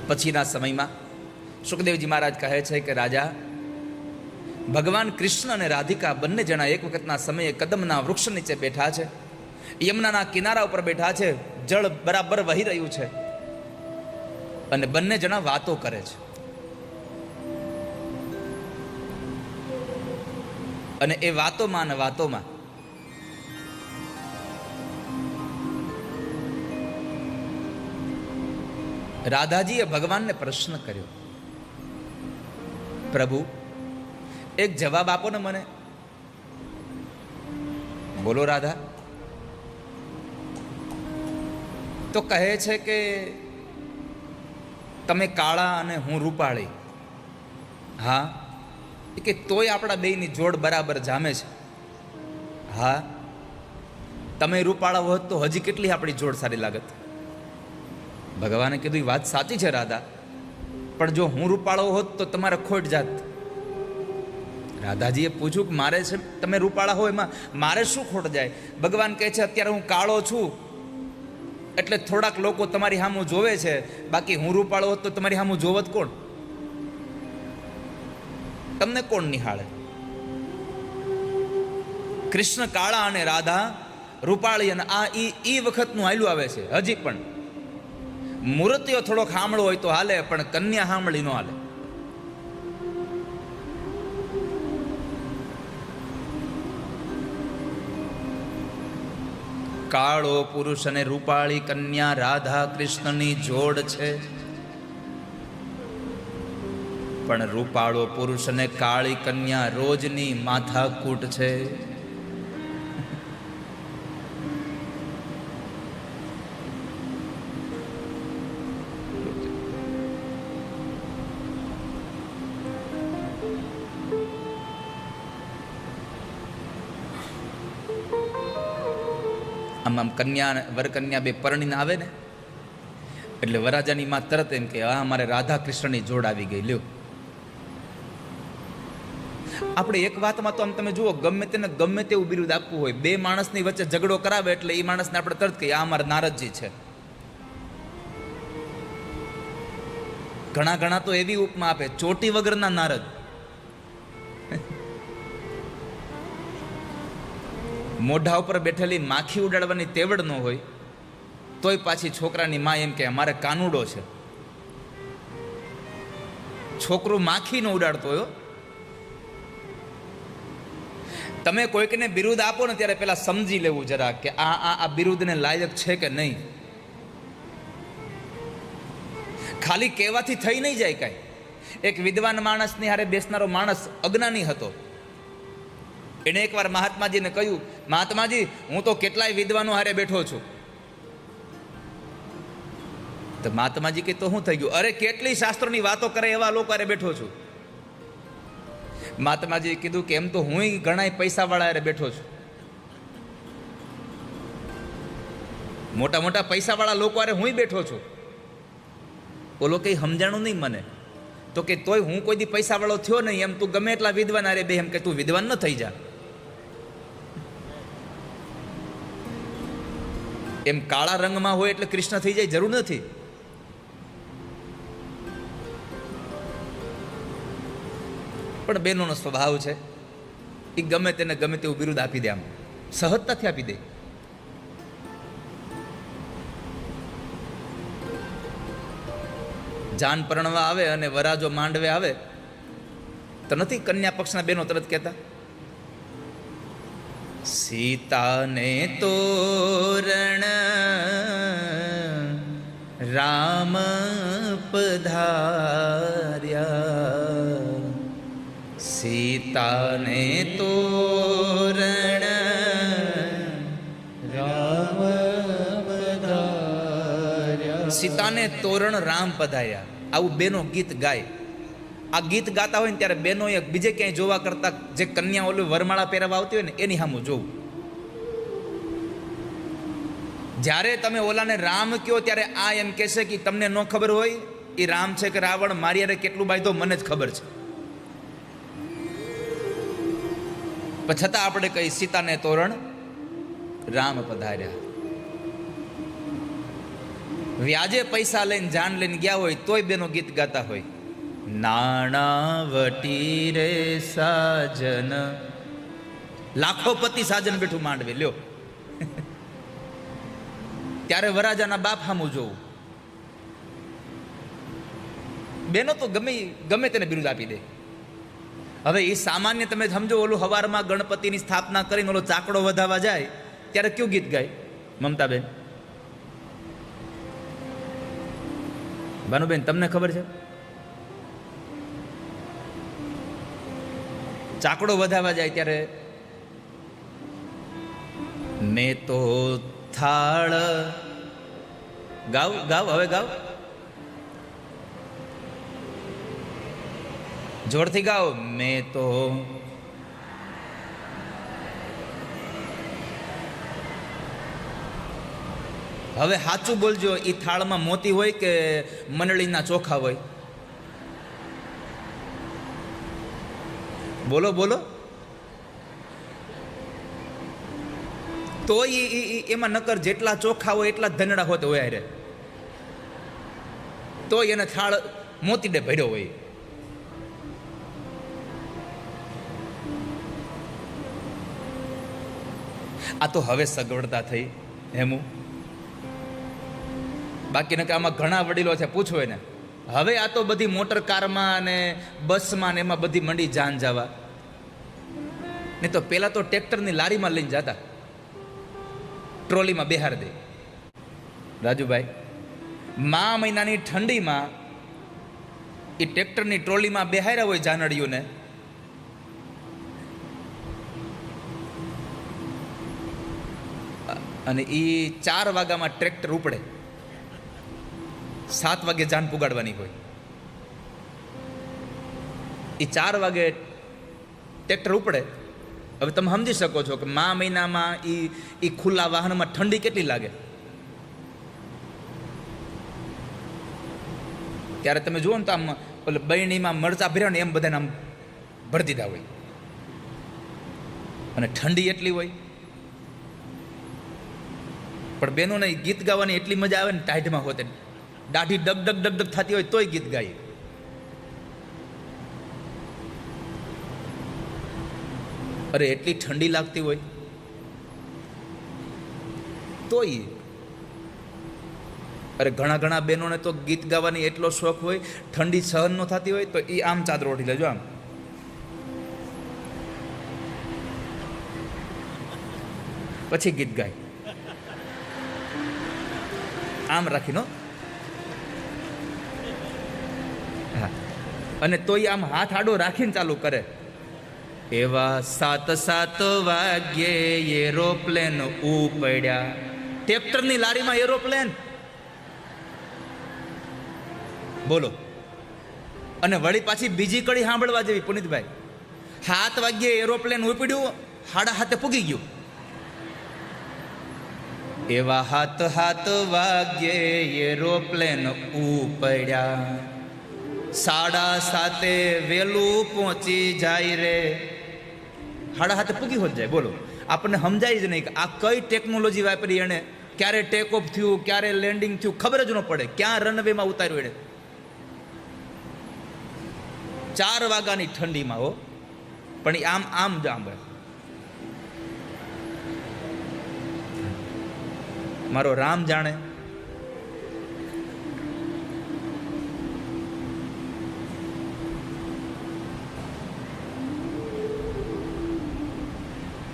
પછીના સમયમાં સુખદેવજી મહારાજ કહે છે કે રાજા, ભગવાન કૃષ્ણ અને રાધિકા બંને જણા એક વખતના સમયે કદમના વૃક્ષ નીચે બેઠા છે, યમુનાના કિનારા ઉપર બેઠા છે, જળ બરાબર વહી રહ્યું છે અને બંને જણા વાતો કરે છે. અને એ વાતોમાં ને વાતોમાં રાધાજીએ ભગવાનને પ્રશ્ન કર્યો, પ્રભુ એક જવાબ આપો ને મને. બોલો રાધા. તો કહે છે કે તમે કાળા અને હું રૂપાળી. હા. કે તોય આપણા બેયની જોડ બરાબર જામે છે. હા. તમે રૂપાળા હોત તો હજી કેટલી આપણી જોડ સારી લાગત. ભગવાને કીધું એ વાત સાચી છે રાધા, પણ જો હું રૂપાળો હોત તો તમારે ખોટ જાત. રાધાજીએ પૂછ્યું કે મારે છે, તમે રૂપાળા હો એમાં મારે શું ખોટ જાય? ભગવાન કહે છે અત્યારે હું કાળો છું એટલે થોડાક લોકો તમારી સામું જોવે છે, બાકી હું રૂપાળો હોત તો તમારી સામું જોવત કોણ? તમને કોણ નિહાળે? કૃષ્ણ કાળા અને રાધા રૂપાળી, અને આ ઈ વખતનું હાલ્યું આવે છે. હજી પણ મૂર્તિઓ થોડોક હામળો હોય તો હાલે, પણ કન્યા હામળી નો હાલે. કાળો પુરુષ અને રૂપાળી કન્યા રાધા કૃષ્ણની જોડ છે, પણ રૂપાળો પુરુષ અને કાળી કન્યા રોજની માથાકૂટ છે. આમ કન્યા વરકન્યા બે પરણીને આવે ને એટલે વરરાજાની માં તરત એમ કે હા મારે રાધા કૃષ્ણની જોડ આવી ગઈ. લ્યો, આપણે એક વાતમાં તો આમ તમે જુઓ, ગમે તેને ગમે તેવું બિરુદ આપવું હોય, બે માણસની વચ્ચે ઝઘડો કરાવે એટલે એ માણસને આપણે તરત કહીએ આ અમારા નારદજી છે. ઘણા ઘણા તો એવી ઉપમા આપે, ચોટી વગરના નારદ. મોઢા ઉપર બેઠેલી માખી ઉડાડવાની તેવડ ન હોય તોય પાછી છોકરાની માં એમ કે અમારે કાનુડો છે. છોકરું માખી ન ઉડાડતો હોય. તમે કોઈકને બિરુદ આપો ને ત્યારે પેલા સમજી લેવું જરા કે આ બિરુદને લાયક છે કે નહીં. ખાલી કહેવાથી થઈ નહીં જાય કાંઈ. એક વિદ્વાન માણસની હારે બેસનારો માણસ અજ્ઞાની હતો. એણે એકવાર મહાત્માજીને કહ્યું, મહાત્માજી હું તો કેટલાય વિદ્વાનો હારે બેઠો છું. તો મહાત્માજી કે તો શું થઈ ગયું? અરે કેટલી શાસ્ત્રોની વાતો કરે એવા લોકો હારે બેઠો છું. મહાત્માજીએ કીધું કે એમ તો હું ઘણા પૈસા વાળા હારે બેઠો છું. મોટા મોટા પૈસા વાળા લોકો હારે હું બેઠો છું. બોલો કઈ સમજાણું નહીં મને. તો કે તોય હું કોઈ દી પૈસા વાળો થયો નહીં, એમ તું ગમે એટલા વિદ્વાન હારે બે, એમ કે તું વિદ્વાન ન થઈ જા. એમ કાળા રંગમાં હોય એટલે કૃષ્ણ થઈ જાય જરૂર નથી. પણ બહેનોનો સ્વભાવ છે, એ ગમે તેને ગમે તેવું બિરુદ આપી દે, આમ સહજતાથી આપી દે. જાન પરણવા આવે અને વરાજો માંડવે આવે તો નથી કન્યા પક્ષના બહેનો તરત કહેતા, સીતાને તોરણ રામ પધાર્યા, સીતાને તોરણ રામ પધાર્યા. સીતાને તોરણ રામ પધાર્યા, આવું બેનો ગીત ગાય. આ ગીત ગાતા હોય ને ત્યારે બહેનો બીજે ક્યાંય જોવા કરતા જે કન્યા ઓલું વરમાળા પહેરવા આવતી હોય ને એની સામું જોવું. જ્યારે તમે ઓલાને રામ કહો ત્યારે આ એમ કહેશે કે તમને ન ખબર હોય એ રામ છે કે રાવણ, મારી યારે કેટલું બાંધો મને જ ખબર છે. પણ છતાં આપણે કહી સીતાને તોરણ રામ પધાર્યા. વ્યાજે પૈસા લઈને જાન લઈને ગયા હોય તોય બેનો ગીત ગાતા હોય. નાણાવટી રે સાજન, લાખોપતિ સાજન બેઠું માંડવે લ્યો. ત્યારે વરાજાના બાપ સામું જોવું. બેનો તો ગમે તેને બિરુદ આપી દે. હવે એ સામાન્ય તમે સમજો, ઓલું હવારમાં ગણપતિની સ્થાપના કરીને ઓલો ચાકડો વધાવવા જાય ત્યારે કયું ગીત ગાય મમતાબેન? ભાનુબેન તમને ખબર છે? ચાકડો વધાવવા જાય ત્યારે મેં તો થાળ ગાવ ગાવ હવે ગાવ જોરથી ગાઓ. મેં તો હવે સાચું બોલજો, એ થાળમાં મોતી હોય કે મંડળીના ચોખા હોય? બોલો બોલો. તો એમાં નકર જેટલા ચોખા હોય એટલા ધનડા હોતે હોય રે, તો એને થાળ મોતીડે ભર્યો હોય. આ તો હવે સગવડતા થઈ હેમું. બાકી ને કે આમાં ઘણા વડીલો છે, પૂછો એને. હવે આ તો બધી મોટર કારમાં અને બસમાં ને એમાં બધી મંડી જાન જવા. નહીં તો પેલા તો ટ્રેક્ટરની લારીમાં લઈને જતા, ટ્રોલીમાં બેહાર દે. રાજુભાઈ, મા મહિનાની ઠંડીમાં એ ટ્રેક્ટરની ટ્રોલીમાં બેહાર્યા હોય જાનડીઓને, અને એ 4 વાગ્યામાં ટ્રેક્ટર ઉપડે, 7 વાગે જાન પુગાડવાની હોય. એ 4 વાગે ટ્રેક્ટર ઉપડે. હવે તમે સમજી શકો છો કે મા મહિનામાં એ ખુલ્લા વાહનમાં ઠંડી કેટલી લાગે. ત્યારે તમે જુઓ ને તો આમ બહેણીમાં મરચા ભર્યા ને એમ બધાને આમ ભરી દીધા હોય, અને ઠંડી એટલી હોય. પણ બેનોને ગીત ગાવાની એટલી મજા આવે ને, ટાઈટમાં હોતે દાઢી ડગ ડગ ડગ ડગ થતી હોય તોય ગીત ગાય. અરે એટલી ઠંડી લાગતી હોય તોય. અરે ઘણા બહેનોને તો ગીત ગાવાની એટલો શોખ હોય, ઠંડી સહન ન થતી હોય તો એ આમ ચાદર ઓઢી લેજો, આમ પછી ગીત ગાય, આમ રાખીનો. હા, અને તોય આમ હાથ આડો રાખીને ચાલુ કરે. એવા 7 વાગ્યે એરોપ્લેન ઉપડ્યા. ટ્રેક્ટરની લારીમાં એરોપ્લેન, બોલો. અને વળી પાછી બીજી કડી સાંભળવા જેવી પુનિતભાઈ. 7 વાગ્યે એરોપ્લેન ઉપડ્યું, 7:30 પૂગી ગયું. એવા 7 વાગ્યે એરોપ્લેન ઉપડ્યા, 7:30 વેલું પહોંચી જાય રે. 7:30 પૂગી હોત જાય. બોલો, આપણને સમજાય જ નહીં કે આ કઈ ટેકનોલોજી વાપરી એને, ક્યારે ટેક ઓફ થયું, ક્યારે લેન્ડિંગ થયું, ખબર જ ન પડે, ક્યાં રનવેમાં ઉતાર્યું એને. 4 વાગ્યાની ઠંડીમાં હો, પણ એ આમ આમ જ આંબે. મારો રામ જાણે.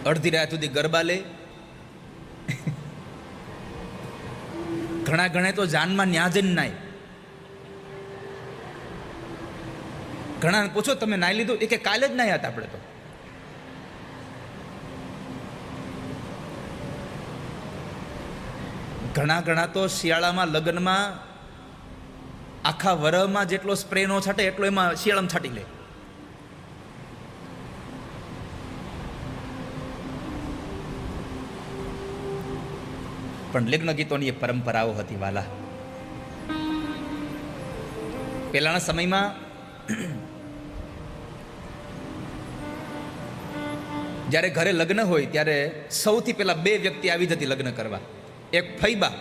અડધી રાત સુધી ગરબા લે. ઘણા તો જાનમાં ન્યા જઈને નાય. ઘણા પૂછો તમે નાઈ લીધું, એ કે કાલે જ નાહ્યા હતા આપણે તો. ઘણા તો શિયાળામાં લગ્નમાં આખા વરહમાં જેટલો સ્પ્રે નો છાંટે એટલો એમાં શિયાળામાં છાંટી લે. પણ લગ્ન ગીતોની એ પરંપરાઓ હતી વાલા. પહેલાના સમયમાં જ્યારે ઘરે લગ્ન હોય ત્યારે સૌથી પહેલા 2 વ્યક્તિ આવી જતી લગ્ન કરવા. એક ફૈબા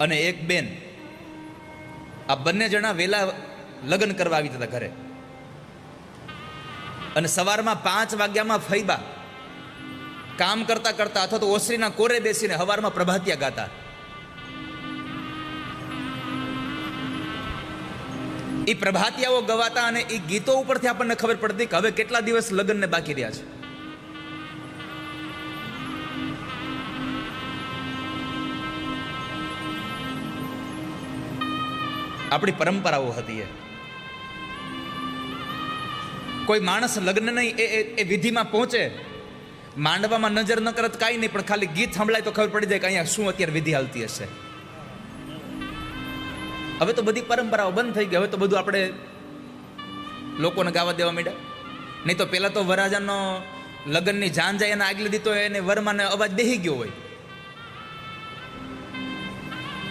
અને એક બેન, આ બંને જણા વેલા લગ્ન કરવા આવી હતા ઘરે. અને સવારમાં 5 વાગ્યામાં ફૈબા કામ કરતા કરતા અથવા તો ઓસરીના કોરે બેસીને સવારમાં પ્રભાતિયા ગાતા. એ પ્રભાતિયાઓ ગવાતા અને એ ગીતો ઉપરથી આપણને ખબર પડતી કે હવે કેટલા દિવસ લગ્નને બાકી રહ્યા છે. આપણી પરંપરાઓ હતી. કોઈ માણસ લગ્ન નહીં એ વિધિમાં પહોંચે, માંડવામાં નજર ન કરત કાંઈ નહીં, પણ ખાલી ગીત સંભળાય તો ખબર પડી જાય કે અહીંયા શું અત્યારે વિધિ હાલતી હશે. હવે તો બધી પરંપરાઓ બંધ થઈ ગઈ. હવે તો બધું આપણે લોકોને ગાવા દેવા માંડ્યા. નહીં તો પહેલાં તો વરરાજાનો લગ્નની જાન જાય એને આગલી દીધો એને વરમાને અવાજ બેહી ગયો હોય,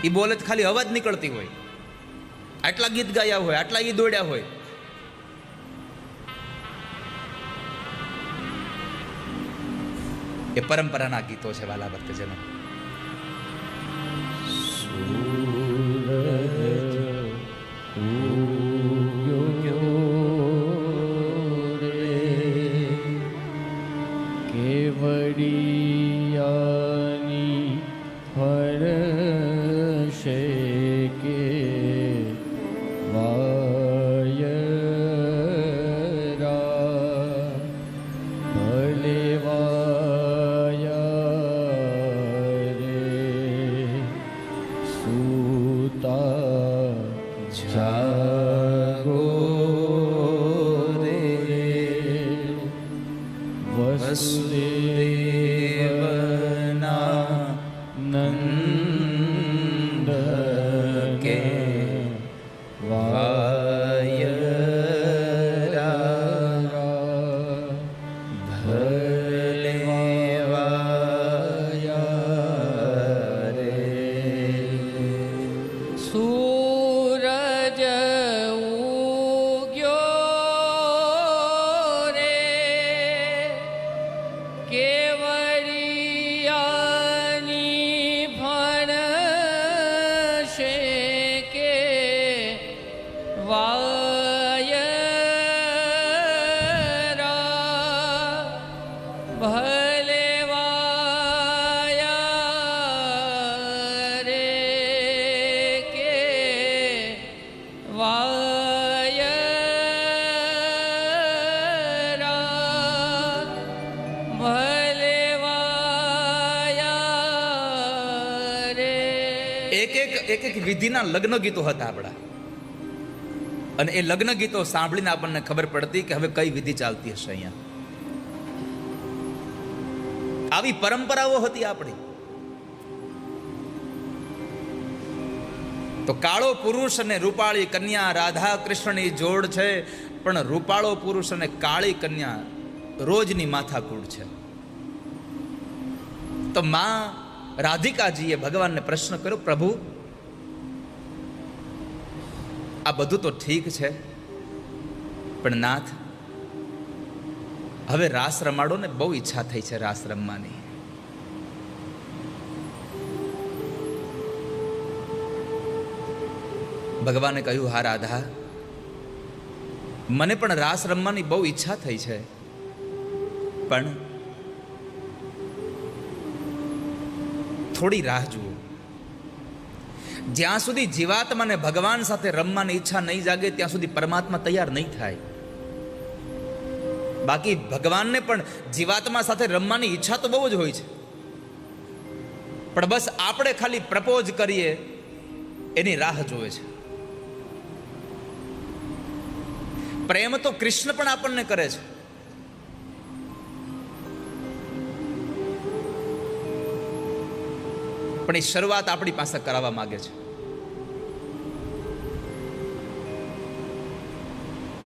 એ બોલે જ ખાલી અવાજ નીકળતી હોય, આટલા ગીત ગાયા હોય, આટલા ગીત દોડ્યા હોય. એ પરંપરાના ગીતો છે વાલા ભક્તજનો. કેવડિયાની ફરશે કે વાયરા ભલે વાયા રે સૂતા જાગો રે વસુદેવના નંદ કે વાયરા ભલે વાયા રે સૂરજ ઉગ્યો રે કેવડિયાની ફરશે કે વાયરા ભલે વાયા રે કે વાયરા ભલે વાયા રે. એક વિધિના લગ્ન ગીતો હતા આપણા. અને એ લગ્ન ગીતો સાંભળીને આપણને ખબર પડતી કે હવે કઈ વિધિ ચાલતી હશે અહીંયા. આવી પરંપરાઓ હતી આપણી. તો કાળો પુરુષ અને રૂપાળી કન્યા રાધા કૃષ્ણની જોડ છે, પણ રૂપાળો પુરુષ અને કાળી કન્યા રોજની માથાકૂટ છે. તો માં રાધિકાજીએ ભગવાનને પ્રશ્ન કર્યો, પ્રભુ આ બધું તો ઠીક છે, પણ નાથ હવે રાસ રમાડો ને, બહુ ઈચ્છા થઈ છે રાસ રમવાની. ભગવાને કહ્યું, હા રાધા, મને પણ રાસ રમવાની બહુ ઈચ્છા થઈ છે, પણ થોડી રાહ જુઓ. જ્યાં સુધી જીવાત્માને ભગવાન સાથે રમવાની ઈચ્છા નહીં જાગે ત્યાં સુધી પરમાત્મા તૈયાર નહીં થાય. બાકી ભગવાનને પણ જીવાત્મા સાથે રમવાની ઈચ્છા તો બહુ જ હોય છે, પણ બસ આપણે ખાલી પ્રપોઝ કરીએ એની રાહ જોવે છે. પ્રેમ તો કૃષ્ણ પણ આપણને કરે છે, પણ એ શરૂઆત આપણી પાસે કરાવવા માંગે છે.